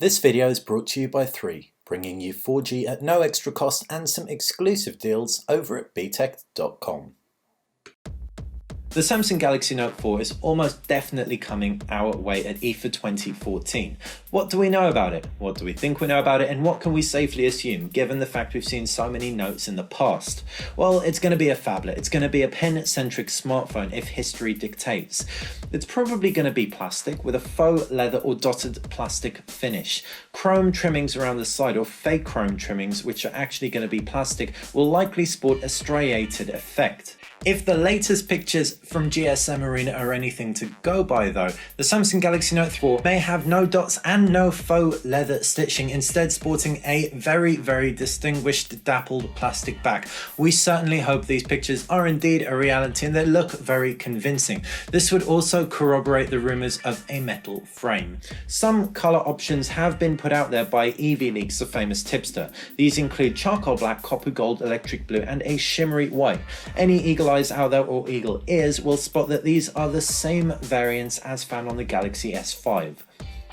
This video is brought to you by 3, bringing you 4G at no extra cost and some exclusive deals over at Btekt.com. The Samsung Galaxy Note 4 is almost definitely coming our way at IFA 2014. What do we know about it? What do we think we know about it? And what can we safely assume, given the fact we've seen so many Notes in the past? Well, it's going to be a phablet. It's going to be a pen-centric smartphone if history dictates. It's probably going to be plastic with a faux leather or dotted plastic finish. Chrome trimmings around the side or fake chrome trimmings, which are actually going to be plastic, will likely sport a striated effect. If the latest pictures from GSM Arena are anything to go by though, the Samsung Galaxy Note 4 may have no dots and no faux leather stitching, instead sporting a very distinguished dappled plastic back. We certainly hope these pictures are indeed a reality and they look very convincing. This would also corroborate the rumours of a metal frame. Some colour options have been put out there by EV-Leaks, a famous tipster. These include charcoal black, copper gold, electric blue and a shimmery white. Any eagle eyes out there or eagle ears will spot that these are the same variants as found on the Galaxy S5.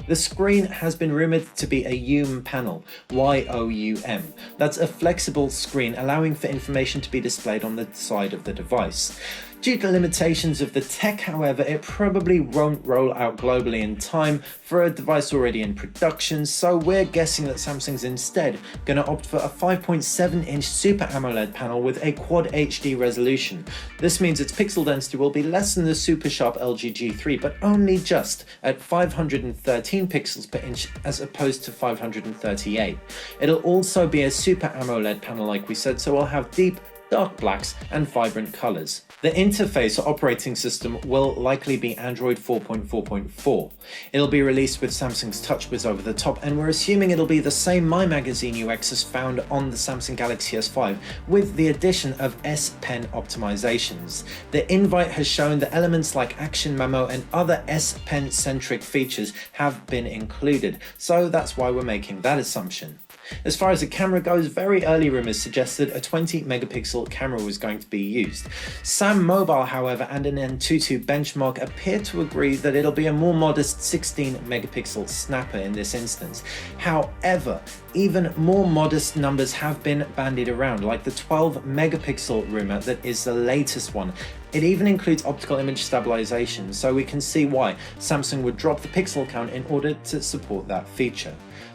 The screen has been rumoured to be a YOUM panel, Y-O-U-M. That's a flexible screen allowing for information to be displayed on the side of the device. Due to limitations of the tech, however, it probably won't roll out globally in time for a device already in production, so we're guessing that Samsung's instead going to opt for a 5.7-inch Super AMOLED panel with a Quad HD resolution. This means its pixel density will be less than the super sharp LG G3, but only just at 513 pixels per inch as opposed to 538. It'll also be a Super AMOLED panel like we said, so we'll have deep, dark blacks and vibrant colours. The interface or operating system will likely be Android 4.4.4. It'll be released with Samsung's TouchWiz over the top, and we're assuming it'll be the same My Magazine UX as found on the Samsung Galaxy S5 with the addition of S Pen optimizations. The invite has shown that elements like Action Memo and other S Pen centric features have been included, so that's why we're making that assumption. As far as the camera goes, very early rumours suggested a 20 megapixel camera was going to be used. Sam Mobile, however, and an Antutu benchmark appear to agree that it'll be a more modest 16 megapixel snapper in this instance. However, even more modest numbers have been bandied around, like the 12 megapixel rumour that is the latest one. It even includes optical image stabilization, so we can see why Samsung would drop the pixel count in order to support that feature.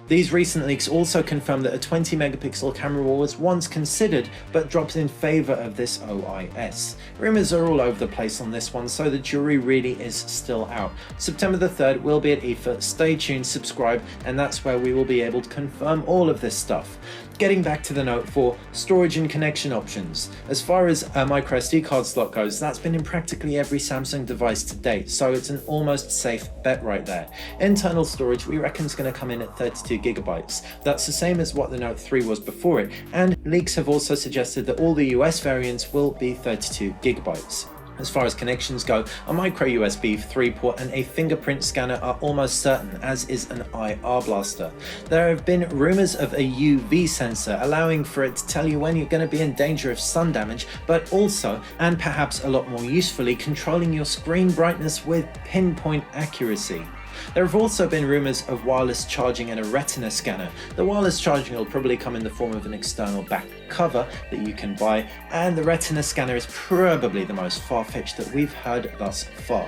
These recent leaks also confirm that a 20 megapixel camera was once considered, but dropped in favour of this OIS. Rumours are all over the place on this one, so the jury really is still out. September the 3rd will be at IFA, stay tuned, subscribe, and that's where we will be able to confirm all of this stuff. Getting back to the Note 4, storage and connection options. As far as a microSD card slot goes, that's been in practically every Samsung device to date, so it's an almost safe bet right there. Internal storage we reckon is going to come in at 32GB. That's the same as what the Note 3 was before it, and leaks have also suggested that all the US variants will be 32GB. As far as connections go, a micro USB 3 port and a fingerprint scanner are almost certain, as is an IR blaster. There have been rumours of a UV sensor allowing for it to tell you when you're going to be in danger of sun damage, but also, and perhaps a lot more usefully, controlling your screen brightness with pinpoint accuracy. There have also been rumours of wireless charging and a retina scanner. The wireless charging will probably come in the form of an external back cover that you can buy, and the retina scanner is probably the most far-fetched that we've heard thus far.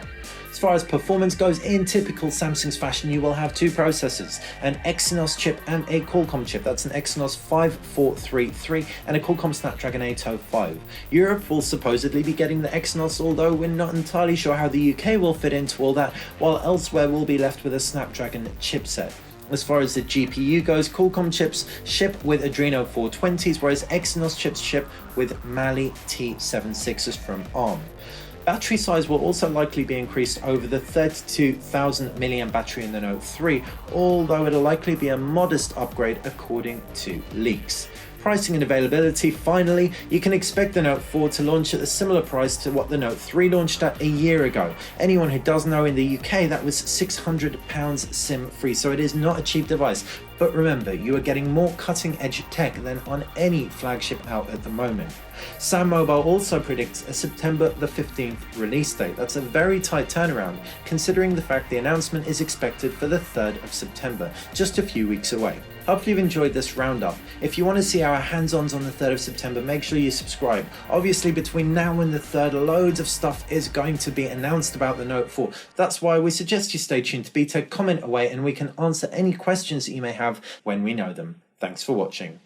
As far as performance goes, in typical Samsung's fashion, you will have two processors, an Exynos chip and a Qualcomm chip. That's an Exynos 5433 and a Qualcomm Snapdragon 805. Europe will supposedly be getting the Exynos, although we're not entirely sure how the UK will fit into all that, while elsewhere we'll be left with a Snapdragon chipset. As far as the GPU goes, Qualcomm chips ship with Adreno 420s, whereas Exynos chips ship with Mali T76s from ARM. Battery size will also likely be increased over the 32,000 mAh battery in the Note 3, although it'll likely be a modest upgrade according to leaks. Pricing and availability, finally, you can expect the Note 4 to launch at a similar price to what the Note 3 launched at a year ago. Anyone who does know, in the UK that was £600 SIM free, so it is not a cheap device. But remember, you are getting more cutting-edge tech than on any flagship out at the moment. Sam Mobile also predicts a September the 15th release date. That's a very tight turnaround, considering the fact the announcement is expected for the 3rd of September, just a few weeks away. Hopefully you've enjoyed this roundup. If you want to see our hands-ons on the 3rd of September, make sure you subscribe. Obviously between now and the 3rd, loads of stuff is going to be announced about the Note 4. That's why we suggest you stay tuned to Btekt, comment away, and we can answer any questions that you may have when we know them. Thanks for watching.